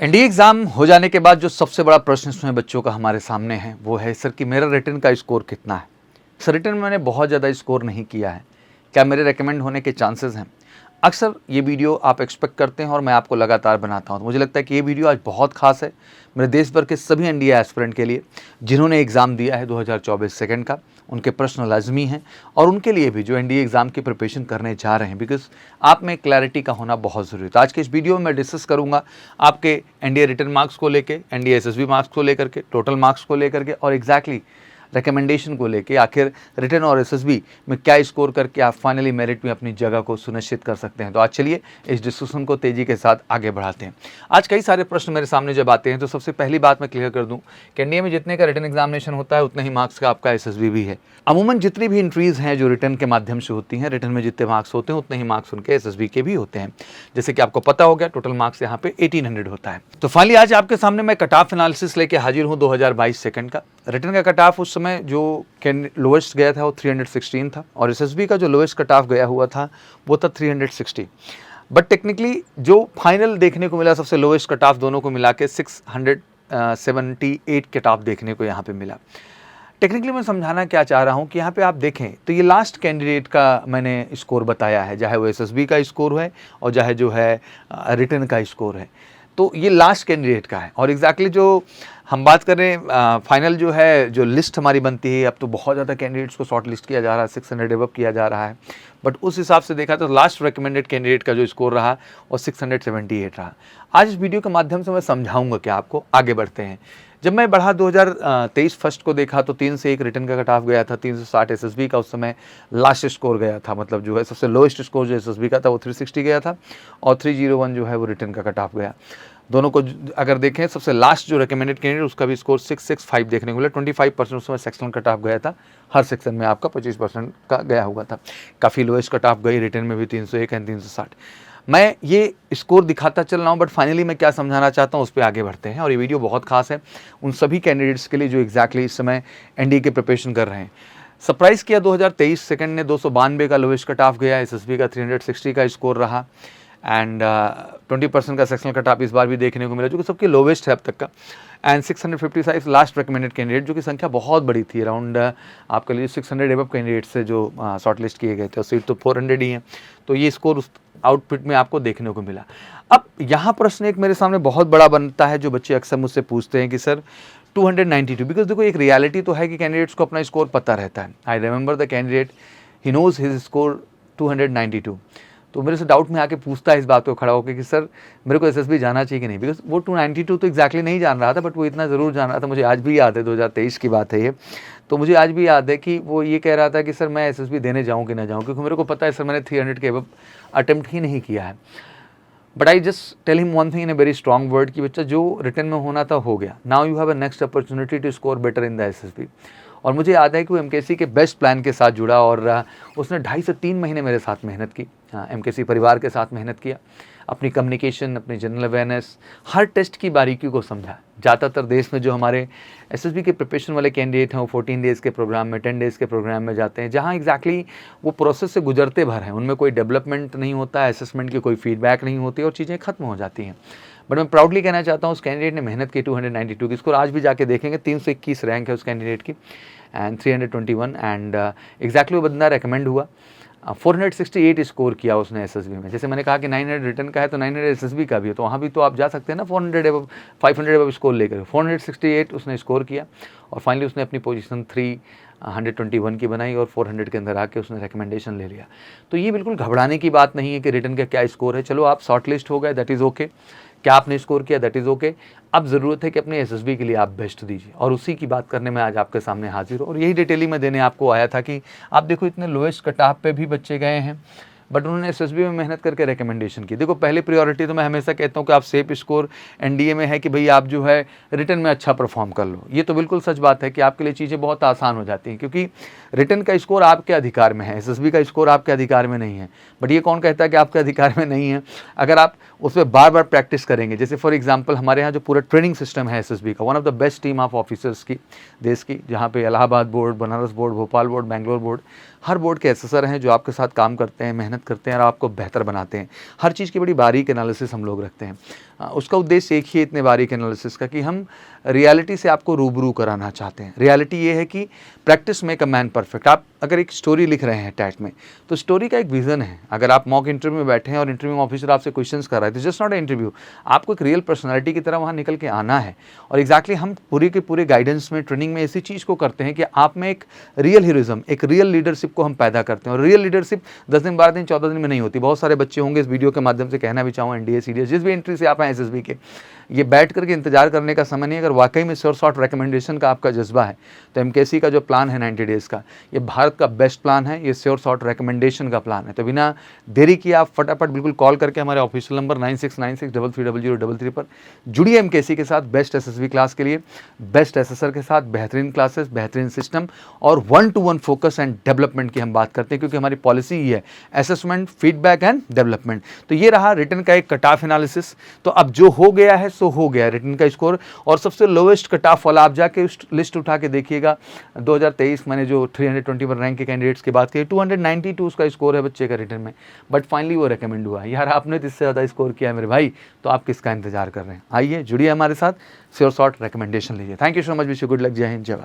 NDA exam हो जाने के बाद जो सबसे बड़ा प्रश्न इसमें बच्चों का हमारे सामने है वो है सर कि मेरा रिटन का स्कोर कितना है। सर रिटन में मैंने बहुत ज़्यादा स्कोर नहीं किया है, क्या मेरे रेकमेंड होने के चांसेस हैं। अक्सर ये वीडियो आप एक्सपेक्ट करते हैं और मैं आपको लगातार बनाता हूँ, तो मुझे लगता है कि ये वीडियो आज बहुत खास है मेरे देश भर के सभी एनडीए एस्पिरेंट के लिए जिन्होंने एग्ज़ाम दिया है 2024 सेकंड का। उनके प्रश्न लाजमी हैं और उनके लिए भी जो एनडीए एग्ज़ाम की प्रिपरेशन करने जा रहे हैं, बिकॉज आप में क्लैरिटी का होना बहुत ज़रूरी है। तो आज के इस वीडियो में मैं डिस्कस करूंगा आपके एनडीए रिटन मार्क्स को लेके, एनडीए एसएसबी मार्क्स को लेकर के, टोटल मार्क्स को लेकर के और एग्जैक्टली रिकमेंडेशन को लेके आखिर रिटन और एसएसबी में क्या स्कोर करके आप फाइनली मेरिट में अपनी जगह को सुनिश्चित कर सकते हैं। तो आज चलिए इस डिस्कशन को तेजी के साथ आगे बढ़ाते हैं। आज कई सारे प्रश्न मेरे सामने जब आते हैं तो सबसे पहली बात मैं क्लियर कर दूं कि एनडीए में जितने का रिटन एग्जामिनेशन होता है उतने ही मार्क्स का आपका एसएसबी भी है। अमूमन जितनी भी एंट्रीज हैं जो रिटन के माध्यम से होती हैं, रिटन में जितने मार्क्स होते हैं उतने ही मार्क्स उनके एसएसबी के भी होते हैं। जैसे कि आपको पता हो गया टोटल मार्क्स यहाँ पे 1800 होता है। तो फाइनली आज आपके सामने मैं कट ऑफ एनालिसिस लेके हाजिर हूँ 2022 सेकंड का। रिटन का कट ऑफ उस समय जो लोएस्ट गया था वो 316 था और एसएसबी का जो लोएस्ट कट ऑफ गया हुआ था वो था 360। बट टेक्निकली जो फाइनल देखने को मिला सबसे लोएस्ट कट ऑफ दोनों को मिला के 678 कट ऑफ देखने को यहाँ पे मिला। टेक्निकली मैं समझाना क्या चाह रहा हूँ कि यहाँ पे आप देखें तो ये लास्ट कैंडिडेट का मैंने स्कोर बताया है, चाहे वो एसएसबी का स्कोर है और चाहे जो है रिटन का स्कोर है, तो ये लास्ट कैंडिडेट का है। और एग्जैक्टली जो हम बात करें फाइनल जो है जो लिस्ट हमारी बनती है, अब तो बहुत ज़्यादा कैंडिडेट्स को शॉर्ट लिस्ट किया जा रहा है, 600 एबव किया जा रहा है, बट उस हिसाब से देखा तो लास्ट रिकमेंडेड कैंडिडेट का जो स्कोर रहा वो 678 रहा। आज इस वीडियो के माध्यम से मैं समझाऊंगा कि आपको आगे बढ़ते हैं। जब मैं बढ़ा 2023 फर्स्ट को देखा तो 3 से 1 रिटन का कट ऑफ गया था, 360 एसएसबी का उस समय लास्ट स्कोर गया था, मतलब जो है सबसे लोएस्ट स्कोर जो एसएसबी का था वो 360 गया था और 301 जो है वो रिटन का कट ऑफ गया। दोनों को अगर देखें सबसे लास्ट जो रिकमेंडेड कैंडिडेट उसका भी स्कोर 665 देखने को मिला। 25% उस समय सेक्शनल कट ऑफ गया था, हर सेक्शन में आपका 25% का गया हुआ था। काफ़ी लोएस्ट कट ऑफ गई रिटन में भी 301 एंड 360। मैं ये स्कोर दिखाता चल रहा हूँ बट फाइनली मैं क्या समझाना चाहता हूँ उस पर आगे बढ़ते हैं। और ये वीडियो बहुत खास है उन सभी कैंडिडेट्स के लिए जो एग्जैक्टली इस समय एनडीए के प्रिपरेशन कर रहे हैं। सरप्राइज किया 2023 सेकंड ने 292 का लोएस्ट कट ऑफ गया, एसएसबी का 360 का स्कोर रहा एंड 20% का सेक्शनल कट ऑफ इस बार भी देखने को मिला जो कि सबके लोवेस्ट है अब तक का। एंड 655 लास्ट रिकमेंडेड कैंडिडेट जो कि संख्या बहुत बड़ी थी, अराउंड आपके लिए 600 एबव कैंडिडेट से जो शॉर्ट लिस्ट किए गए थे और सीट तो 400 ही हैं, तो ये स्कोर उस आउटपुट में आपको देखने को मिला। अब यहाँ प्रश्न एक मेरे सामने बहुत बड़ा बनता है जो बच्चे अक्सर मुझसे पूछते हैं कि सर 292, बिकॉज देखो एक रियलिटी तो है कि कैंडिडेट्स को अपना स्कोर पता रहता है। I remember the candidate he knows his score 292, तो मेरे से डाउट में आके पूछता है इस बात को खड़ा होकर कि सर मेरे को एसएसबी जाना चाहिए कि नहीं, बिकॉज वो 292 तो एग्जैक्टली नहीं जान रहा था बट वो इतना ज़रूर जान रहा था। मुझे आज भी याद है 2023 की बात है ये, तो मुझे आज भी याद है कि वो ये कह रहा था कि सर मैं एसएसबी देने जाऊँ कि ना जाऊँ, क्योंकि मेरे को पता है सर मैंने 300 के अबव अटेम्प्ट ही नहीं किया है। But I just tell him one thing in a very strong word कि बच्चा जो रिटर्न में होना था हो गया, now you have a next opportunity to score better in the SSB. और मुझे याद है कि वो एमकेसी के बेस्ट प्लान के साथ जुड़ा और उसने 2.5 से 3 महीने मेरे साथ मेहनत की, एमकेसी परिवार के साथ मेहनत किया, अपनी कम्युनिकेशन, अपनी जनरल अवेयरनेस, हर टेस्ट की बारीकी को समझा। ज़्यादातर देश में जो हमारे एसएसबी के प्रिपरेशन वाले कैंडिडेट हैं वो 14 डेज़ के प्रोग्राम में, 10 डेज़ के प्रोग्राम में जाते हैं, जहाँ एग्जैक्टली वो प्रोसेस से गुजरते भर हैं, उनमें कोई डेवलपमेंट नहीं होता, असेसमेंट की कोई फीडबैक नहीं होती और चीज़ें खत्म हो जाती हैं। बट मैं प्राउडली कहना चाहता हूँ उस कैंडिडेट ने मेहनत की, 292 की स्कोर आज भी जाके देखेंगे 321 रैंक है उस कैंडिडेट की एंड 321 एंड एग्जैक्टली वो बंदा रेकमेंड हुआ। 468 स्कोर किया उसने एसएसबी में। जैसे मैंने कहा कि 900 रिटर्न का है तो 900 एसएसबी का भी है, तो वहाँ भी तो आप जा सकते हैं ना 400 एबव 500 एबव स्कोर लेकर। 468 उसने स्कोर किया और फाइनली उसने अपनी पोजीशन 321 की बनाई और 400 के अंदर आके उसने रिकमेंडेशन ले लिया। तो ये बिल्कुल घबराने की बात नहीं है कि रिटर्न का क्या स्कोर है। चलो आप शॉर्ट लिस्ट हो गए, दैट इज़ ओके। क्या आपने स्कोर किया, दैट इज़ ओके। अब ज़रूरत है कि अपने एसएसबी के लिए आप बेस्ट दीजिए और उसी की बात करने में आज आपके सामने हाजिर हूँ। और यही डिटेलिंग मैं देने आपको आया था कि आप देखो इतने लोएस्ट कट ऑफ पे भी बच्चे गए हैं बट उन्होंने एसएसबी में मेहनत करके रिकमेंडेशन की। देखो पहली प्रायोरिटी तो मैं हमेशा कहता हूँ कि आप सेफ स्कोर एनडीए में है कि भाई आप जो है रिटन में अच्छा परफॉर्म कर लो। ये तो बिल्कुल सच बात है कि आपके लिए चीज़ें बहुत आसान हो जाती हैं क्योंकि रिटन का स्कोर आपके अधिकार में है, एसएसबी का स्कोर आपके अधिकार में नहीं है। बट ये कौन कहता है कि आपके अधिकार में नहीं है? अगर आप उस पर बार बार प्रैक्टिस करेंगे, जैसे फॉर एग्जांपल हमारे यहाँ जो पूरा ट्रेनिंग सिस्टम है एसएसबी का, one of the best team of officers की देश की, जहाँ पे Allahabad board, Banaras board, Bhopal board, Bangalore board, हर बोर्ड के एसेसर हैं जो आपके साथ काम करते हैं, मेहनत करते हैं और आपको बेहतर बनाते हैं। हर चीज़ की बड़ी बारीक एनालिसिस हम लोग रखते हैं। उसका उद्देश्य एक ही है इतने बारीक एनालिसिस का कि हम रियलिटी से आपको रूबरू कराना चाहते हैं। रियलिटी ये है कि practice make a man perfect. आप अगर एक स्टोरी लिख रहे हैं टैट में, तो स्टोरी का एक विजन है। अगर आप मॉक इंटरव्यू में बैठे हैं और इंटरव्यू ऑफिसर आपसे क्वेश्चंस कर रहा है, तो जस्ट नॉट अ इंटरव्यू, आपको एक रियल पर्सनालिटी की तरह वहाँ निकल के आना है। और एग्जैक्टली हम पूरे के पूरे गाइडेंस में, ट्रेनिंग में इसी चीज़ को करते हैं कि आप में एक रियल हीरोइज्म, एक रियल लीडरशिप को हम पैदा करते हैं। और रियल लीडरशिप 10 दिन, 12 दिन, 14 दिन में नहीं होती। बहुत सारे बच्चे होंगे, इस वीडियो के माध्यम से कहना भी चाहूँ, एनडीए, सीडीएस, जिस भी एंट्री से आप हैं एसएसबी के, ये बैठ करके इंतजार करने का समय नहीं। अगर वाकई में श्योर शॉर्ट रिकमेंडेशन का आपका जज्बा है, तो एमकेसी का जो प्लान है 90 डेज़ का, ये भारत का बेस्ट प्लान है। ये श्योर शॉर्ट रिकमेंडेशन का प्लान है। तो बिना देरी किए आप फटाफट बिल्कुल कॉल करके हमारे ऑफिशियल नंबर 9696330033 पर जुड़िए एमकेसी के साथ। बेस्ट एसएसबी क्लास के लिए, बेस्ट एसेसर के साथ, बेहतरीन क्लासेस, बेहतरीन सिस्टम और 1-to-1 फोकस एंड डेवलपमेंट की हम बात करते हैं, क्योंकि हमारी पॉलिसी ही है असेसमेंट, फीडबैक एंड डेवलपमेंट। तो ये रहा रिटन का एक कट ऑफ एनालिसिस। तो अब जो हो गया है सो हो गया, रिटन का स्कोर। और सबसे लोवेस्ट कट ऑफ वाला आप जाके लिस्ट उठा के देखिएगा। 2023 मैंने जो 321 रैंक के कैंडिडेट्स की बात की, 292 उसका स्कोर है बच्चे का रिटन में, बट फाइनली वो रिकमेंड हुआ। यार आपने तो इससे ज़्यादा स्कोर किया है मेरे भाई, तो आप किसका इंतजार कर रहे हैं? आइए जुड़िए हमारे साथ, श्योर शॉर्ट रिकमेंडेशन लीजिए। Thank you so much, wish you good luck. जय हिंद, जय भारत।